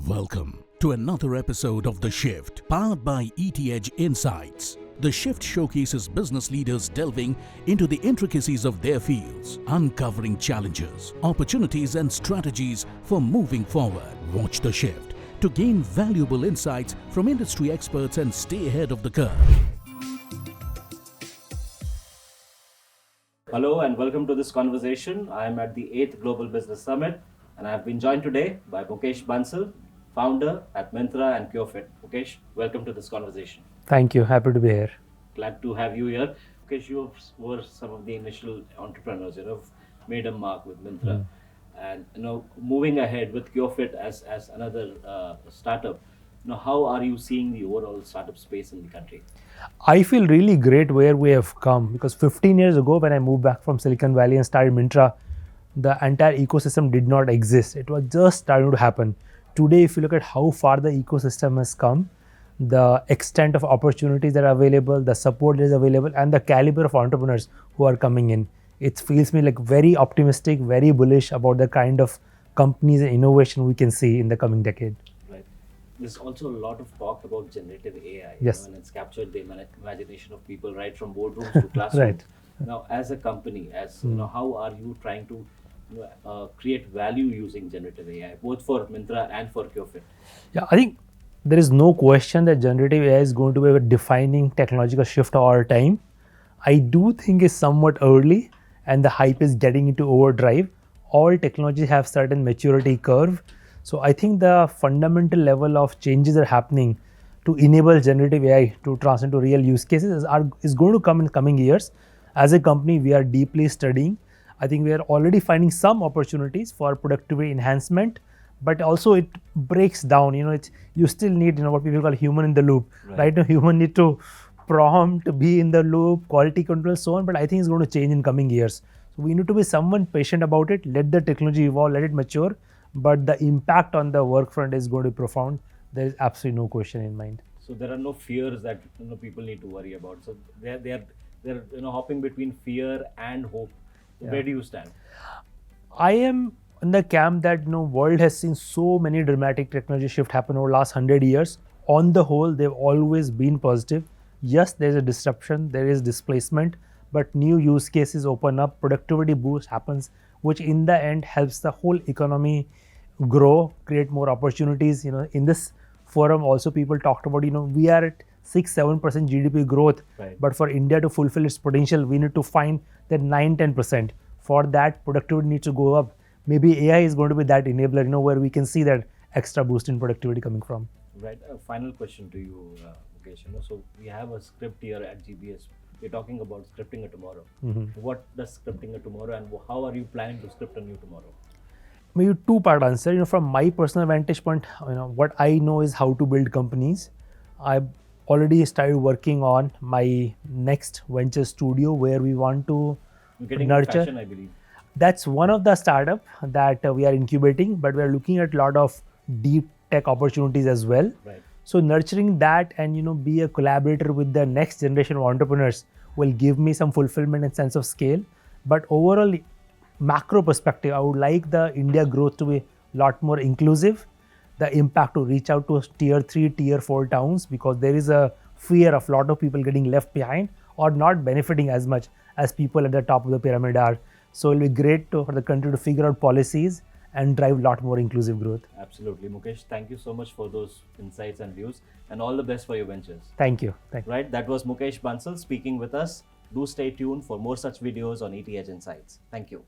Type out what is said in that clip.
Welcome to another episode of The Shift, powered by ETH Insights. The Shift showcases business leaders delving into the intricacies of their fields, uncovering challenges, opportunities, and strategies for moving forward. Watch The Shift to gain valuable insights from industry experts and stay ahead of the curve. Hello and welcome to this conversation. I am at the 8th Global Business Summit and I have been joined today by Mukesh Bansal, founder at Myntra and Curefit. Mukesh, welcome to this conversation. Thank you. Happy to be here. Glad to have you here. Mukesh, you were some of the initial entrepreneurs, made a mark with Myntra. And moving ahead with Curefit as another startup, how are you seeing the overall startup space in the country? I feel really great where we have come because 15 years ago when I moved back from Silicon Valley and started Myntra, the entire ecosystem did not exist. It was just starting to happen. Today, if you look at how far the ecosystem has come, the extent of opportunities that are available, the support that is available, and the caliber of entrepreneurs who are coming in, it feels me like very optimistic, very bullish about the kind of companies and innovation we can see in the coming decade. There's also a lot of talk about generative AI, yes. And it's captured the imagination of people right from boardrooms to classrooms. Right. Now, as a company, how are you trying to create value using generative AI, both for Myntra and for Curefit? Yeah, I think there is no question that generative AI is going to be a defining technological shift of our time. I do think it's somewhat early and the hype is getting into overdrive. All technologies have certain maturity curve. So I think the fundamental level of changes are happening to enable generative AI to translate into real use cases is going to come in coming years. As a company, we are deeply studying. I think we are already finding some opportunities for productivity enhancement, but also it breaks down. You still need what people call human in the loop. Right now, human need to prompt, be in the loop, quality control, so on. But I think it's going to change in coming years. So we need to be someone patient about it. Let the technology evolve, let it mature. But the impact on the work front is going to be profound. There is absolutely no question in mind. So there are no fears that people need to worry about. So they're hopping between fear and hope. So where do you stand? I am in the camp that world has seen so many dramatic technology shift happen over the last 100 years. On the whole, they've always been positive. Yes, there's a disruption, there is displacement, but new use cases open up, productivity boost happens, which in the end helps the whole economy grow, create more opportunities. In this forum also people talked about, we are at 6-7% GDP growth, right. But for India to fulfill its potential, we need to find that 9-10%. For that, productivity needs to go up. Maybe AI is going to be that enabler, where we can see that extra boost in productivity coming from. Right. Final question to you, Mukesh. So we have a script here at GBS. We're talking about scripting a tomorrow. What does scripting a tomorrow, and how are you planning to script a new tomorrow? Maybe two-part answer. From my personal vantage point, what I know is how to build companies. I've already started working on my next venture studio where we want to nurture. Fashion, I believe. That's one of the startup that we are incubating, but we are looking at a lot of deep tech opportunities as well. Right. So nurturing that and be a collaborator with the next generation of entrepreneurs will give me some fulfillment and sense of scale. But overall, macro perspective, I would like the India growth to be a lot more inclusive. The impact to reach out to tier 3, tier 4 towns, because there is a fear of a lot of people getting left behind or not benefiting as much as people at the top of the pyramid are. So it will be great for the country to figure out policies and drive a lot more inclusive growth. Absolutely. Mukesh, thank you so much for those insights and views, and all the best for your ventures. Thank you. Right, that was Mukesh Bansal speaking with us. Do stay tuned for more such videos on ETH Insights. Thank you.